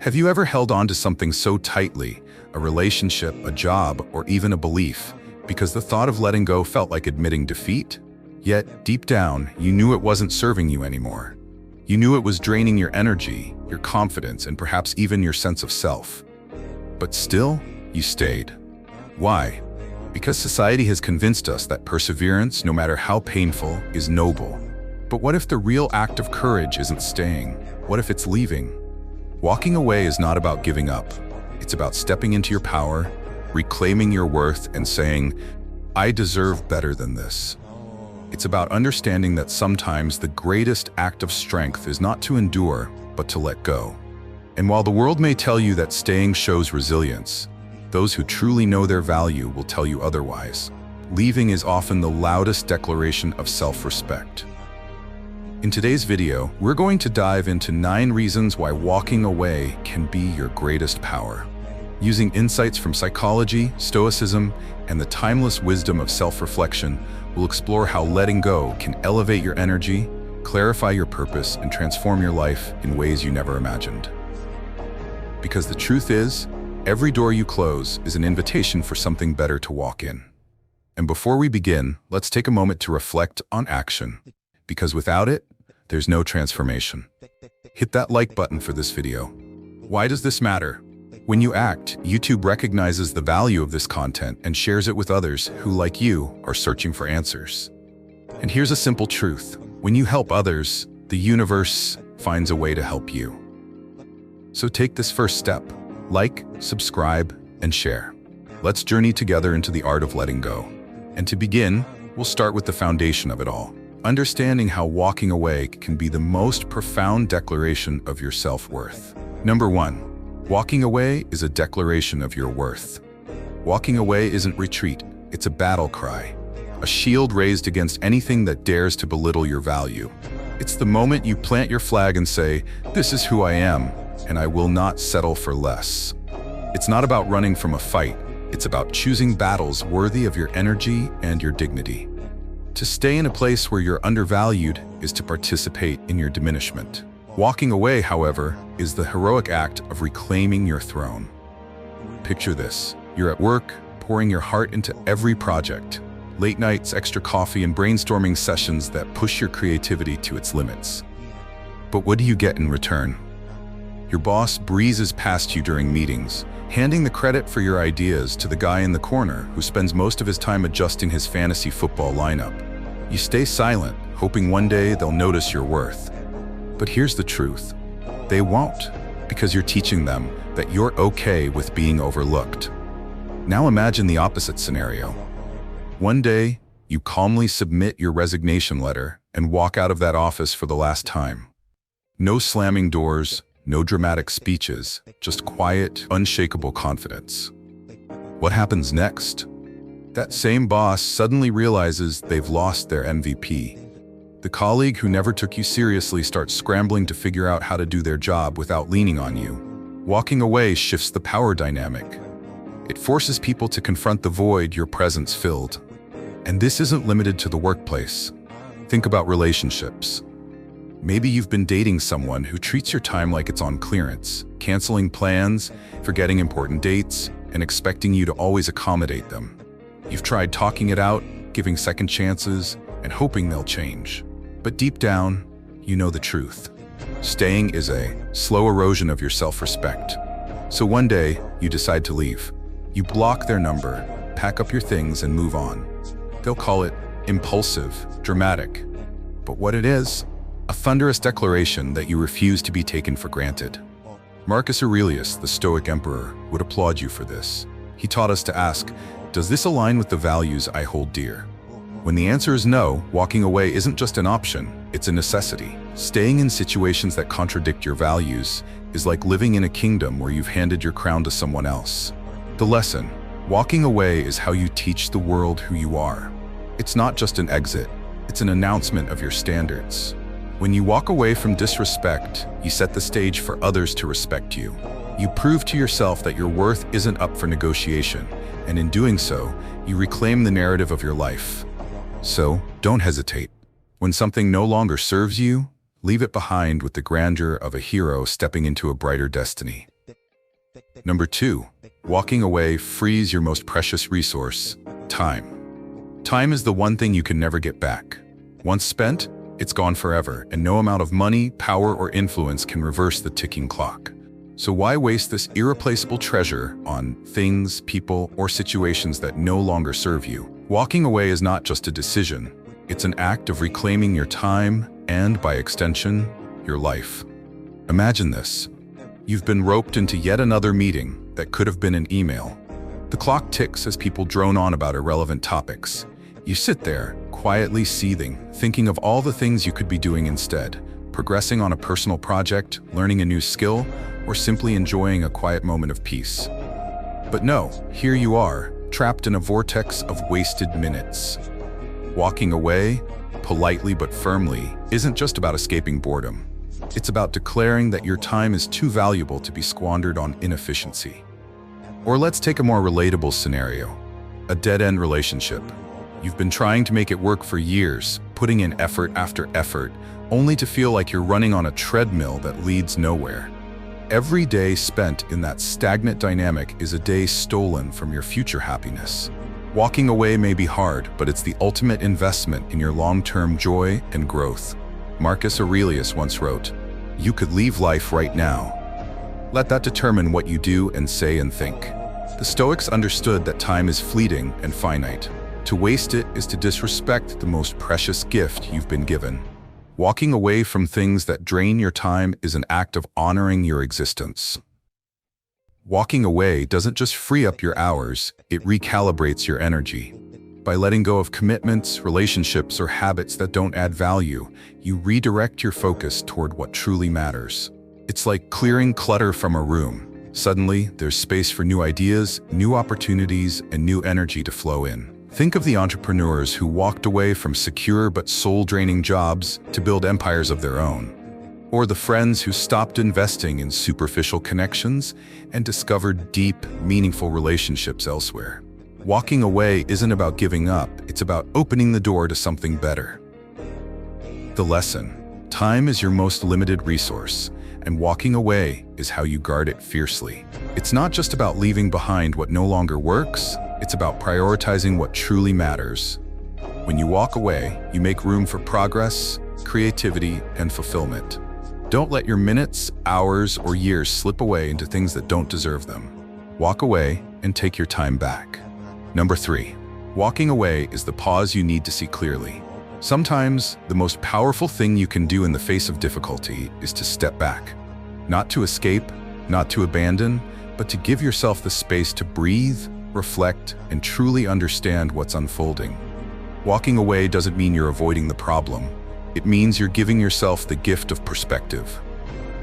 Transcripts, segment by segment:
Have you ever held on to something so tightly, a relationship, a job, or even a belief, because the thought of letting go felt like admitting defeat? Yet, deep down, you knew it wasn't serving you anymore. You knew it was draining your energy, your confidence, and perhaps even your sense of self. But still, you stayed. Why? Because society has convinced us that perseverance, no matter how painful, is noble. But what if the real act of courage isn't staying? What if it's leaving? Walking away is not about giving up. It's about stepping into your power, reclaiming your worth, and saying, "I deserve better than this." It's about understanding that sometimes the greatest act of strength is not to endure, but to let go. And while the world may tell you that staying shows resilience, those who truly know their value will tell you otherwise. Leaving is often the loudest declaration of self-respect. In today's video, we're going to dive into 9 reasons why walking away can be your greatest power. Using insights from psychology, Stoicism, and the timeless wisdom of self-reflection, we'll explore how letting go can elevate your energy, clarify your purpose, and transform your life in ways you never imagined. Because the truth is, every door you close is an invitation for something better to walk in. And before we begin, let's take a moment to reflect on action. Because without it, there's no transformation. Hit that like button for this video. Why does this matter? When you act, YouTube recognizes the value of this content and shares it with others who, like you, are searching for answers. And here's a simple truth. When you help others, the universe finds a way to help you. So take this first step. Like, subscribe, and share. Let's journey together into the art of letting go. And to begin, we'll start with the foundation of it all. Understanding how walking away can be the most profound declaration of your self-worth. Number 1, walking away is a declaration of your worth. Walking away isn't retreat, it's a battle cry, a shield raised against anything that dares to belittle your value. It's the moment you plant your flag and say, "This is who I am, and I will not settle for less." It's not about running from a fight, it's about choosing battles worthy of your energy and your dignity. To stay in a place where you're undervalued is to participate in your diminishment. Walking away, however, is the heroic act of reclaiming your throne. Picture this. You're at work, pouring your heart into every project. Late nights, extra coffee, and brainstorming sessions that push your creativity to its limits. But what do you get in return? Your boss breezes past you during meetings, handing the credit for your ideas to the guy in the corner who spends most of his time adjusting his fantasy football lineup. You stay silent, hoping one day they'll notice your worth. But here's the truth. They won't, because you're teaching them that you're okay with being overlooked. Now imagine the opposite scenario. One day, you calmly submit your resignation letter and walk out of that office for the last time. No slamming doors, no dramatic speeches, just quiet, unshakable confidence. What happens next? That same boss suddenly realizes they've lost their MVP. The colleague who never took you seriously starts scrambling to figure out how to do their job without leaning on you. Walking away shifts the power dynamic. It forces people to confront the void your presence filled. And this isn't limited to the workplace. Think about relationships. Maybe you've been dating someone who treats your time like it's on clearance, canceling plans, forgetting important dates, and expecting you to always accommodate them. You've tried talking it out, giving second chances, and hoping they'll change. But deep down, you know the truth. Staying is a slow erosion of your self-respect. So one day, you decide to leave. You block their number, pack up your things, and move on. They'll call it impulsive, dramatic. But what it is, a thunderous declaration that you refuse to be taken for granted. Marcus Aurelius, the Stoic emperor, would applaud you for this. He taught us to ask, does this align with the values I hold dear? When the answer is no, walking away isn't just an option, it's a necessity. Staying in situations that contradict your values is like living in a kingdom where you've handed your crown to someone else. The lesson, walking away is how you teach the world who you are. It's not just an exit, it's an announcement of your standards. When you walk away from disrespect, you set the stage for others to respect you. You prove to yourself that your worth isn't up for negotiation, and in doing so, you reclaim the narrative of your life. So, don't hesitate. When something no longer serves you, leave it behind with the grandeur of a hero stepping into a brighter destiny. Number 2, walking away frees your most precious resource, time. Time is the one thing you can never get back. Once spent, it's gone forever, and no amount of money, power, or influence can reverse the ticking clock. So why waste this irreplaceable treasure on things, people, or situations that no longer serve you? Walking away is not just a decision. It's an act of reclaiming your time and, by extension, your life. Imagine this. You've been roped into yet another meeting that could have been an email. The clock ticks as people drone on about irrelevant topics. You sit there, quietly seething, thinking of all the things you could be doing instead, progressing on a personal project, learning a new skill, or simply enjoying a quiet moment of peace. But no, here you are, trapped in a vortex of wasted minutes. Walking away, politely but firmly, isn't just about escaping boredom. It's about declaring that your time is too valuable to be squandered on inefficiency. Or let's take a more relatable scenario. A dead-end relationship. You've been trying to make it work for years, putting in effort after effort, only to feel like you're running on a treadmill that leads nowhere. Every day spent in that stagnant dynamic is a day stolen from your future happiness. Walking away may be hard, but it's the ultimate investment in your long-term joy and growth. Marcus Aurelius once wrote, "You could leave life right now. Let that determine what you do and say and think." The Stoics understood that time is fleeting and finite. To waste it is to disrespect the most precious gift you've been given. Walking away from things that drain your time is an act of honoring your existence. Walking away doesn't just free up your hours, it recalibrates your energy. By letting go of commitments, relationships, or habits that don't add value, you redirect your focus toward what truly matters. It's like clearing clutter from a room. Suddenly, there's space for new ideas, new opportunities, and new energy to flow in. Think of the entrepreneurs who walked away from secure but soul-draining jobs to build empires of their own. Or the friends who stopped investing in superficial connections and discovered deep, meaningful relationships elsewhere. Walking away isn't about giving up, it's about opening the door to something better. The lesson: time is your most limited resource, and walking away is how you guard it fiercely. It's not just about leaving behind what no longer works, it's about prioritizing what truly matters. When you walk away, you make room for progress, creativity, and fulfillment. Don't let your minutes, hours, or years slip away into things that don't deserve them. Walk away and take your time back. Number 3, walking away is the pause you need to see clearly. Sometimes, the most powerful thing you can do in the face of difficulty is to step back. Not to escape, not to abandon, but to give yourself the space to breathe, reflect, and truly understand what's unfolding. Walking away doesn't mean you're avoiding the problem. It means you're giving yourself the gift of perspective.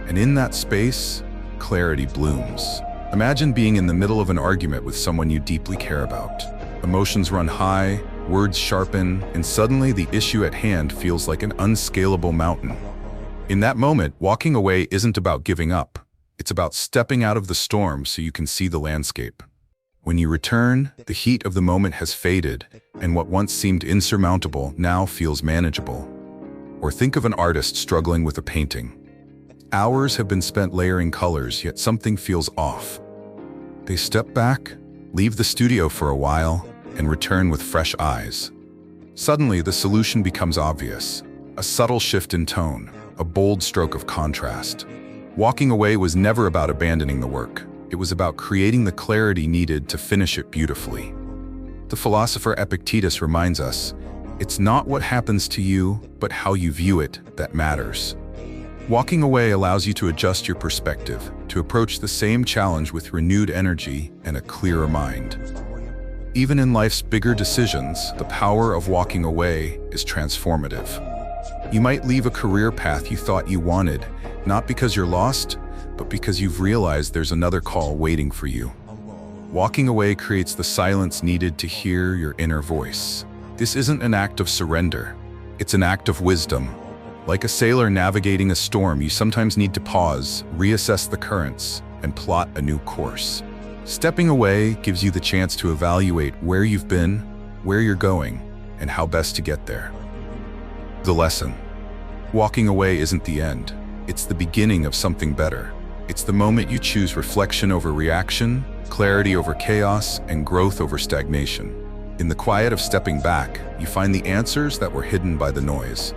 And in that space, clarity blooms. Imagine being in the middle of an argument with someone you deeply care about. Emotions run high, words sharpen, and suddenly the issue at hand feels like an unscalable mountain. In that moment, walking away isn't about giving up. It's about stepping out of the storm so you can see the landscape. When you return, the heat of the moment has faded, and what once seemed insurmountable now feels manageable. Or think of an artist struggling with a painting. Hours have been spent layering colors, yet something feels off. They step back, leave the studio for a while, and return with fresh eyes. Suddenly, the solution becomes obvious. A subtle shift in tone, a bold stroke of contrast. Walking away was never about abandoning the work. It was about creating the clarity needed to finish it beautifully. The philosopher Epictetus reminds us, it's not what happens to you, but how you view it that matters. Walking away allows you to adjust your perspective, to approach the same challenge with renewed energy and a clearer mind. Even in life's bigger decisions, the power of walking away is transformative. You might leave a career path you thought you wanted, not because you're lost, but because you've realized there's another call waiting for you. Walking away creates the silence needed to hear your inner voice. This isn't an act of surrender. It's an act of wisdom. Like a sailor navigating a storm, you sometimes need to pause, reassess the currents, and plot a new course. Stepping away gives you the chance to evaluate where you've been, where you're going, and how best to get there. The lesson: walking away isn't the end. It's the beginning of something better. It's the moment you choose reflection over reaction, clarity over chaos, and growth over stagnation. In the quiet of stepping back, you find the answers that were hidden by the noise.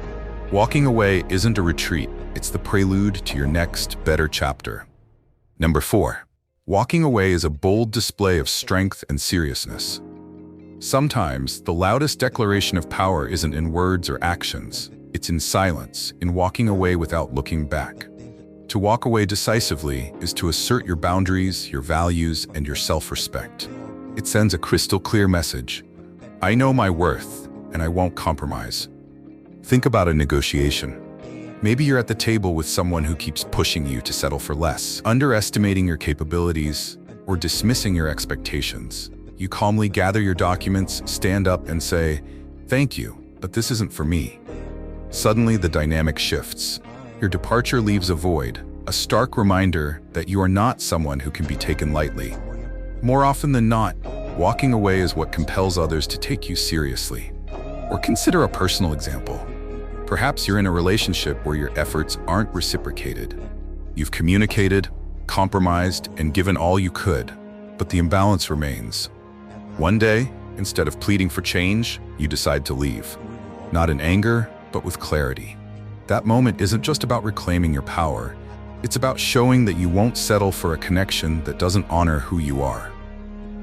Walking away isn't a retreat, it's the prelude to your next, better chapter. Number 4. Walking away is a bold display of strength and seriousness. Sometimes, the loudest declaration of power isn't in words or actions. It's in silence, in walking away without looking back. To walk away decisively is to assert your boundaries, your values, and your self-respect. It sends a crystal clear message. I know my worth, and I won't compromise. Think about a negotiation. Maybe you're at the table with someone who keeps pushing you to settle for less, underestimating your capabilities, or dismissing your expectations. You calmly gather your documents, stand up, and say, "Thank you, but this isn't for me." Suddenly, the dynamic shifts. Your departure leaves a void, a stark reminder that you are not someone who can be taken lightly. More often than not, walking away is what compels others to take you seriously. Or consider a personal example. Perhaps you're in a relationship where your efforts aren't reciprocated. You've communicated, compromised, and given all you could, but the imbalance remains. One day, instead of pleading for change, you decide to leave. Not in anger, but with clarity. That moment isn't just about reclaiming your power. It's about showing that you won't settle for a connection that doesn't honor who you are.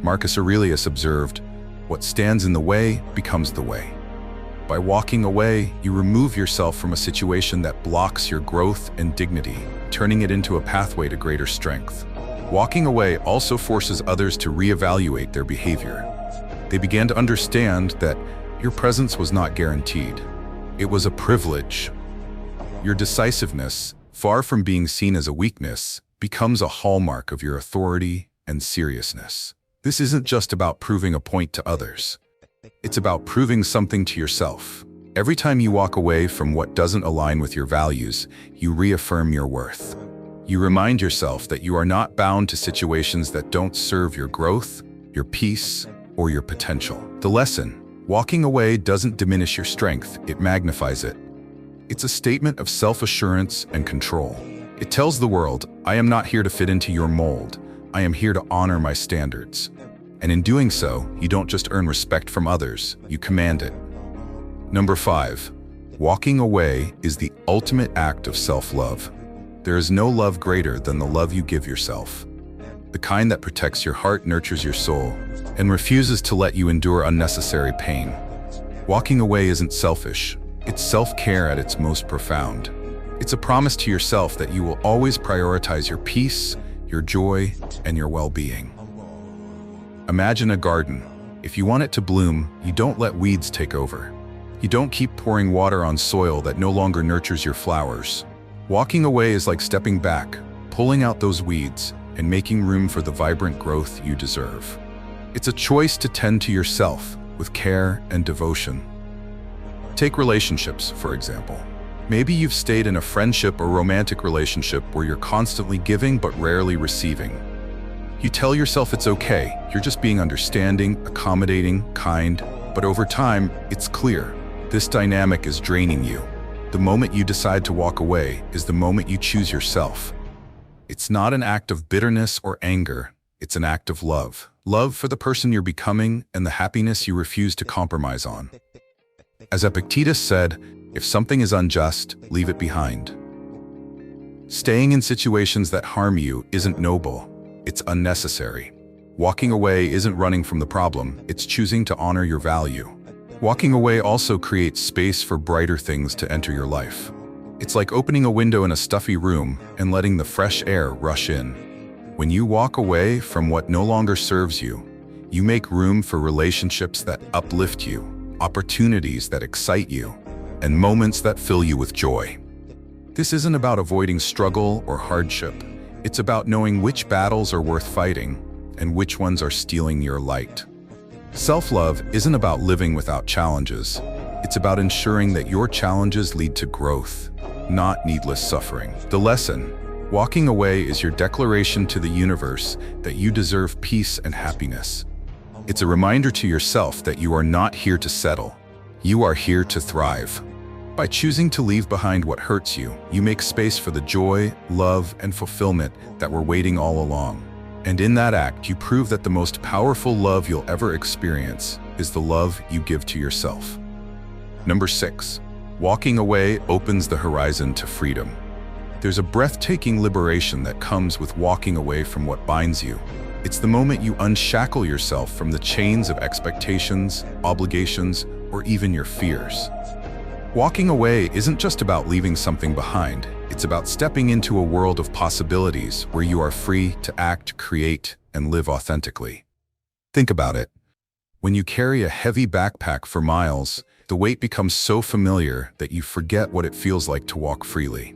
Marcus Aurelius observed, "What stands in the way becomes the way." By walking away, you remove yourself from a situation that blocks your growth and dignity, turning it into a pathway to greater strength. Walking away also forces others to reevaluate their behavior. They began to understand that your presence was not guaranteed. It was a privilege. Your decisiveness, far from being seen as a weakness, becomes a hallmark of your authority and seriousness. This isn't just about proving a point to others. It's about proving something to yourself. Every time you walk away from what doesn't align with your values, you reaffirm your worth. You remind yourself that you are not bound to situations that don't serve your growth, your peace, or your potential. The lesson: walking away doesn't diminish your strength, it magnifies it. It's a statement of self-assurance and control. It tells the world, I am not here to fit into your mold. I am here to honor my standards. And in doing so, you don't just earn respect from others, you command it. Number 5. Walking away is the ultimate act of self-love. There is no love greater than the love you give yourself. The kind that protects your heart, nurtures your soul, and refuses to let you endure unnecessary pain. Walking away isn't selfish. It's self-care at its most profound. It's a promise to yourself that you will always prioritize your peace, your joy, and your well-being. Imagine a garden. If you want it to bloom, you don't let weeds take over. You don't keep pouring water on soil that no longer nurtures your flowers. Walking away is like stepping back, pulling out those weeds, and making room for the vibrant growth you deserve. It's a choice to tend to yourself with care and devotion. Take relationships, for example. Maybe you've stayed in a friendship or romantic relationship where you're constantly giving but rarely receiving. You tell yourself it's okay, you're just being understanding, accommodating, kind, but over time, it's clear. This dynamic is draining you. The moment you decide to walk away is the moment you choose yourself. It's not an act of bitterness or anger, it's an act of love. Love for the person you're becoming and the happiness you refuse to compromise on. As Epictetus said, if something is unjust, leave it behind. Staying in situations that harm you isn't noble. It's unnecessary. Walking away isn't running from the problem, it's choosing to honor your value. Walking away also creates space for brighter things to enter your life. It's like opening a window in a stuffy room and letting the fresh air rush in. When you walk away from what no longer serves you, you make room for relationships that uplift you, opportunities that excite you, and moments that fill you with joy. This isn't about avoiding struggle or hardship. It's about knowing which battles are worth fighting and which ones are stealing your light. Self-love isn't about living without challenges. It's about ensuring that your challenges lead to growth, not needless suffering. The lesson: walking away is your declaration to the universe that you deserve peace and happiness. It's a reminder to yourself that you are not here to settle. You are here to thrive. By choosing to leave behind what hurts you, you make space for the joy, love, and fulfillment that were waiting all along. And in that act, you prove that the most powerful love you'll ever experience is the love you give to yourself. Number 6. Walking away opens the horizon to freedom. There's a breathtaking liberation that comes with walking away from what binds you. It's the moment you unshackle yourself from the chains of expectations, obligations, or even your fears. Walking away isn't just about leaving something behind. It's about stepping into a world of possibilities where you are free to act, create, and live authentically. Think about it. When you carry a heavy backpack for miles, the weight becomes so familiar that you forget what it feels like to walk freely.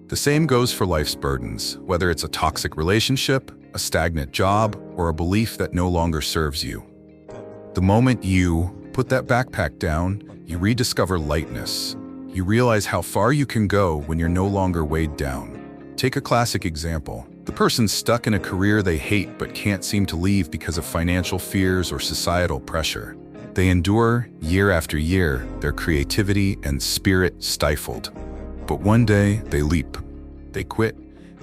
The same goes for life's burdens, whether it's a toxic relationship, a stagnant job, or a belief that no longer serves you. The moment you put that backpack down, you rediscover lightness. You realize how far you can go when you're no longer weighed down. Take a classic example. The person's stuck in a career they hate but can't seem to leave because of financial fears or societal pressure. They endure year after year, their creativity and spirit stifled. But one day, they leap. They quit,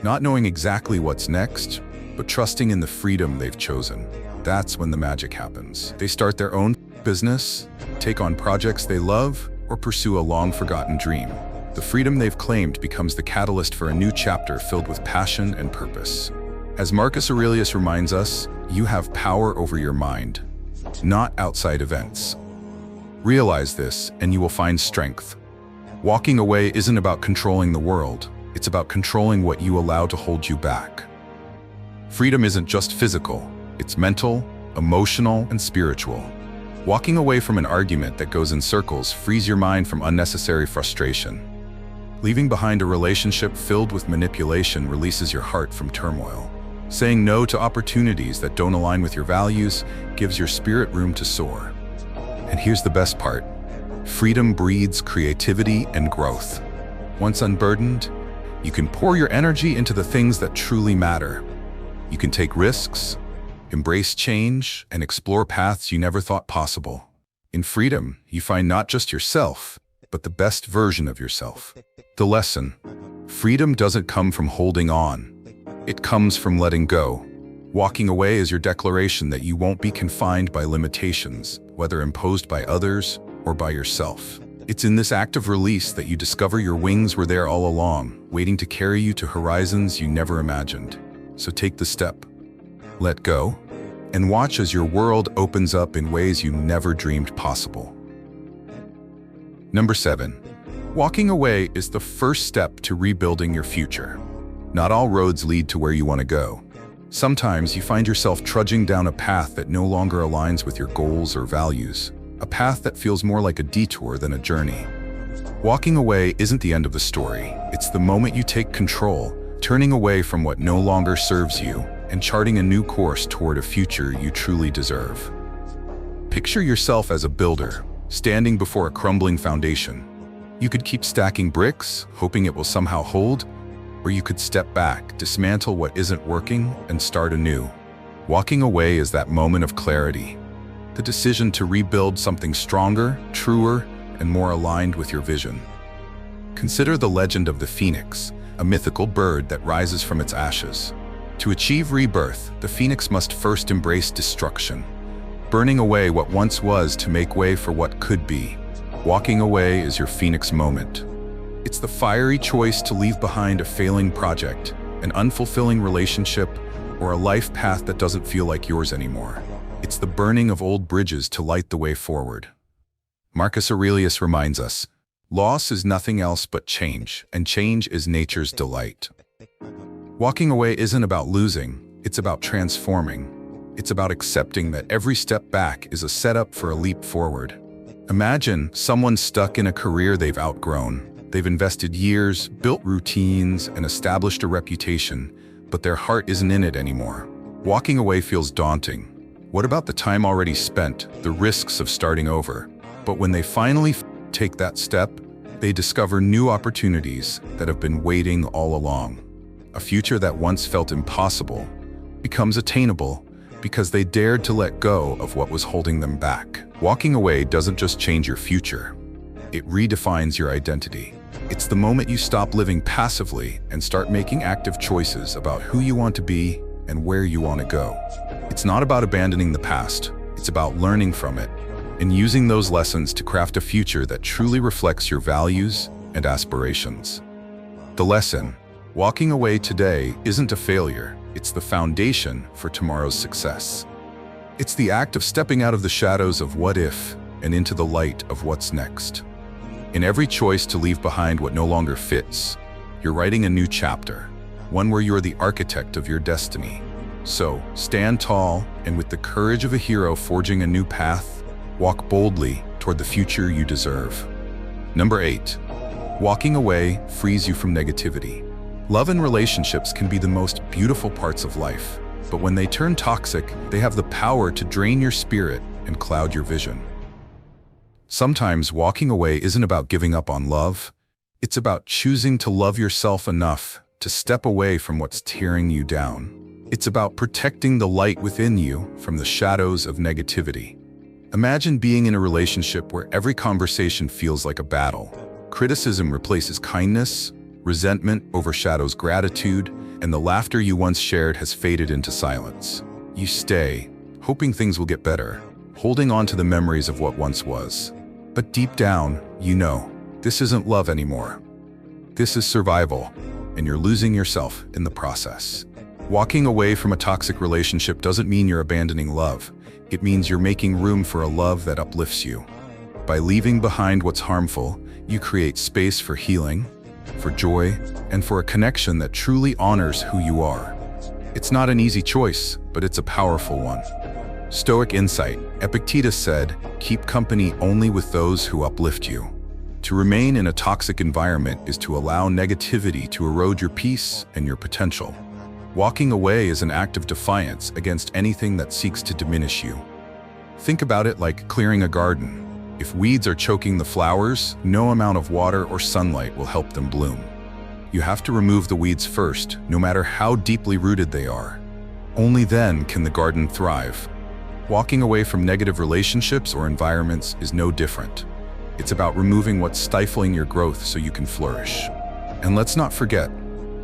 not knowing exactly what's next, but trusting in the freedom they've chosen. That's when the magic happens. They start their own business, take on projects they love, or pursue a long-forgotten dream. The freedom they've claimed becomes the catalyst for a new chapter filled with passion and purpose. As Marcus Aurelius reminds us, you have power over your mind, not outside events. Realize this, and you will find strength. Walking away isn't about controlling the world. It's about controlling what you allow to hold you back. Freedom isn't just physical. It's mental, emotional, and spiritual. Walking away from an argument that goes in circles frees your mind from unnecessary frustration. Leaving behind a relationship filled with manipulation releases your heart from turmoil. Saying no to opportunities that don't align with your values gives your spirit room to soar. And here's the best part. Freedom breeds creativity and growth. Once unburdened, you can pour your energy into the things that truly matter. You can take risks, embrace change, and explore paths you never thought possible. In freedom, you find not just yourself, but the best version of yourself. The lesson: freedom doesn't come from holding on. It comes from letting go. Walking away is your declaration that you won't be confined by limitations, whether imposed by others or by yourself. It's in this act of release that you discover your wings were there all along, waiting to carry you to horizons you never imagined. So take the step. Let go, and watch as your world opens up in ways you never dreamed possible. Number 7. Walking away is the first step to rebuilding your future. Not all roads lead to where you want to go. Sometimes you find yourself trudging down a path that no longer aligns with your goals or values, a path that feels more like a detour than a journey. Walking away isn't the end of the story. It's the moment you take control, turning away from what no longer serves you, and charting a new course toward a future you truly deserve. Picture yourself as a builder, standing before a crumbling foundation. You could keep stacking bricks, hoping it will somehow hold, or you could step back, dismantle what isn't working, and start anew. Walking away is that moment of clarity, the decision to rebuild something stronger, truer, and more aligned with your vision. Consider the legend of the phoenix, a mythical bird that rises from its ashes. To achieve rebirth, the phoenix must first embrace destruction, burning away what once was to make way for what could be. Walking away is your phoenix moment. It's the fiery choice to leave behind a failing project, an unfulfilling relationship, or a life path that doesn't feel like yours anymore. It's the burning of old bridges to light the way forward. Marcus Aurelius reminds us, loss is nothing else but change, and change is nature's delight. Walking away isn't about losing, it's about transforming. It's about accepting that every step back is a setup for a leap forward. Imagine someone stuck in a career they've outgrown. They've invested years, built routines, and established a reputation, but their heart isn't in it anymore. Walking away feels daunting. What about the time already spent, the risks of starting over? But when they finally take that step, they discover new opportunities that have been waiting all along. A future that once felt impossible becomes attainable because they dared to let go of what was holding them back. Walking away doesn't just change your future. It redefines your identity. It's the moment you stop living passively and start making active choices about who you want to be and where you want to go. It's not about abandoning the past. It's about learning from it and using those lessons to craft a future that truly reflects your values and aspirations. The lesson: walking away today isn't a failure. It's the foundation for tomorrow's success. It's the act of stepping out of the shadows of what if and into the light of what's next. In every choice to leave behind what no longer fits, you're writing a new chapter, one where you're the architect of your destiny. So, stand tall and with the courage of a hero forging a new path, walk boldly toward the future you deserve. Number 8. Walking away frees you from negativity. Love and relationships can be the most beautiful parts of life, but when they turn toxic, they have the power to drain your spirit and cloud your vision. Sometimes walking away isn't about giving up on love. It's about choosing to love yourself enough to step away from what's tearing you down. It's about protecting the light within you from the shadows of negativity. Imagine being in a relationship where every conversation feels like a battle. Criticism replaces kindness, resentment overshadows gratitude, and the laughter you once shared has faded into silence. You stay, hoping things will get better, holding on to the memories of what once was. But deep down, you know, this isn't love anymore. This is survival, and you're losing yourself in the process. Walking away from a toxic relationship doesn't mean you're abandoning love. It means you're making room for a love that uplifts you. By leaving behind what's harmful, you create space for healing, for joy, and for a connection that truly honors who you are. It's not an easy choice, but it's a powerful one. Stoic insight: Epictetus said, "Keep company only with those who uplift you." To remain in a toxic environment is to allow negativity to erode your peace and your potential. Walking away is an act of defiance against anything that seeks to diminish you. Think about it like clearing a garden. If weeds are choking the flowers, no amount of water or sunlight will help them bloom. You have to remove the weeds first, no matter how deeply rooted they are. Only then can the garden thrive. Walking away from negative relationships or environments is no different. It's about removing what's stifling your growth so you can flourish. And let's not forget,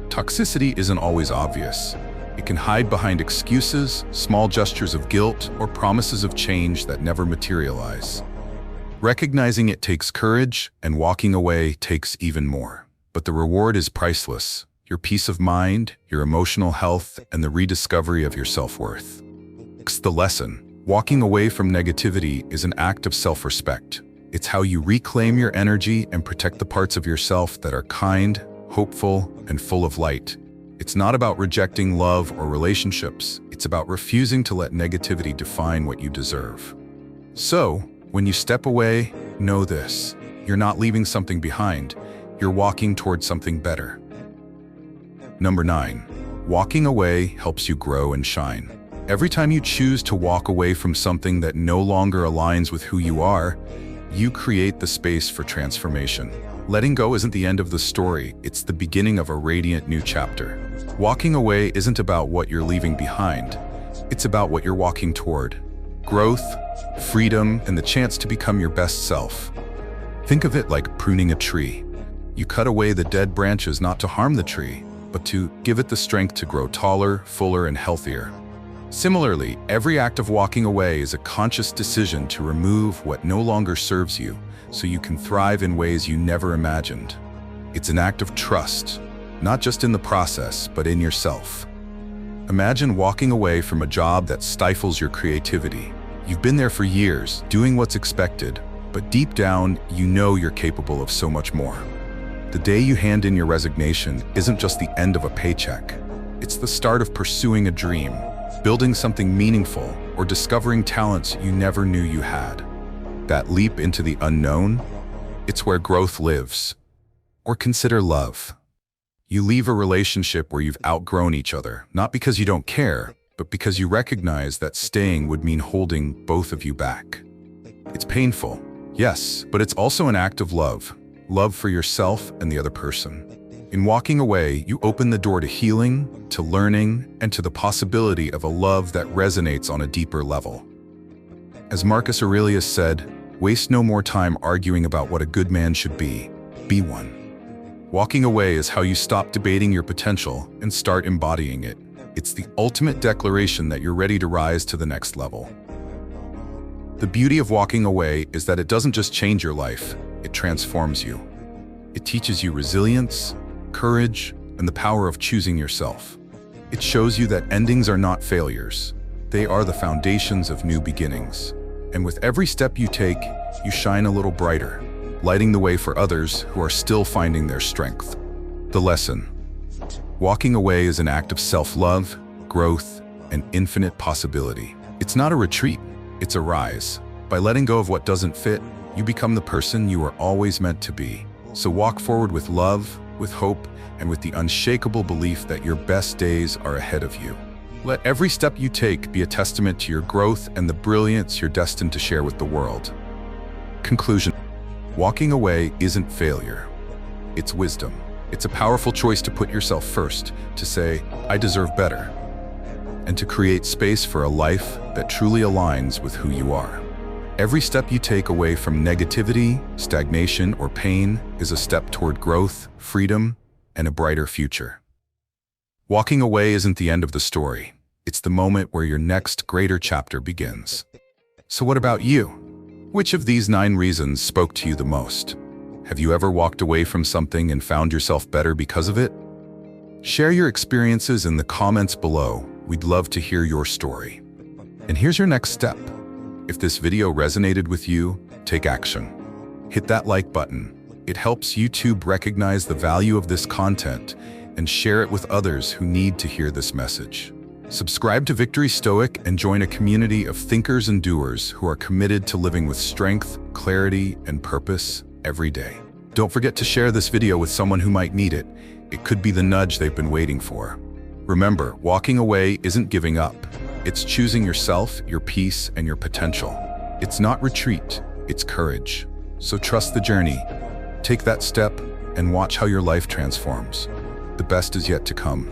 toxicity isn't always obvious. It can hide behind excuses, small gestures of guilt, or promises of change that never materialize. Recognizing it takes courage, and walking away takes even more. But the reward is priceless: your peace of mind, your emotional health, and the rediscovery of your self-worth. The lesson: walking away from negativity is an act of self-respect. It's how you reclaim your energy and protect the parts of yourself that are kind, hopeful, and full of light. It's not about rejecting love or relationships. It's about refusing to let negativity define what you deserve. So, when you step away, know this: you're not leaving something behind. You're walking towards something better. Number 9. Walking away helps you grow and shine. Every time you choose to walk away from something that no longer aligns with who you are, you create the space for transformation. Letting go isn't the end of the story, it's the beginning of a radiant new chapter. Walking away isn't about what you're leaving behind, it's about what you're walking toward. Growth, freedom, and the chance to become your best self. Think of it like pruning a tree. You cut away the dead branches not to harm the tree, but to give it the strength to grow taller, fuller, and healthier. Similarly, every act of walking away is a conscious decision to remove what no longer serves you, so you can thrive in ways you never imagined. It's an act of trust, not just in the process, but in yourself. Imagine walking away from a job that stifles your creativity. You've been there for years, doing what's expected, but deep down, you know you're capable of so much more. The day you hand in your resignation isn't just the end of a paycheck. It's the start of pursuing a dream, building something meaningful, or discovering talents you never knew you had. That leap into the unknown, it's where growth lives. Or consider love. You leave a relationship where you've outgrown each other, not because you don't care, but because you recognize that staying would mean holding both of you back. It's painful, yes, but it's also an act of love. Love for yourself and the other person. In walking away, you open the door to healing, to learning, and to the possibility of a love that resonates on a deeper level. As Marcus Aurelius said, Waste no more time arguing about what a good man should be. Be one. Walking away is how you stop debating your potential and start embodying it. It's the ultimate declaration that you're ready to rise to the next level. The beauty of walking away is that it doesn't just change your life, it transforms you. It teaches you resilience, courage, and the power of choosing yourself. It shows you that endings are not failures. They are the foundations of new beginnings. And with every step you take, you shine a little brighter, lighting the way for others who are still finding their strength. The lesson: walking away is an act of self-love, growth, and infinite possibility. It's not a retreat, it's a rise. By letting go of what doesn't fit, you become the person you were always meant to be. So walk forward with love, with hope, and with the unshakable belief that your best days are ahead of you. Let every step you take be a testament to your growth and the brilliance you're destined to share with the world. Conclusion: walking away isn't failure. It's wisdom. It's a powerful choice to put yourself first, to say, "I deserve better," and to create space for a life that truly aligns with who you are. Every step you take away from negativity, stagnation, or pain is a step toward growth, freedom, and a brighter future. Walking away isn't the end of the story. It's the moment where your next greater chapter begins. So what about you? Which of these 9 reasons spoke to you the most? Have you ever walked away from something and found yourself better because of it? Share your experiences in the comments below. We'd love to hear your story. And here's your next step. If this video resonated with you, take action. Hit that like button. It helps YouTube recognize the value of this content and share it with others who need to hear this message. Subscribe to Victory Stoic and join a community of thinkers and doers who are committed to living with strength, clarity, and purpose every day. Don't forget to share this video with someone who might need it. It could be the nudge they've been waiting for. Remember, walking away isn't giving up. It's choosing yourself, your peace, and your potential. It's not retreat, it's courage. So trust the journey. Take that step and watch how your life transforms. The best is yet to come.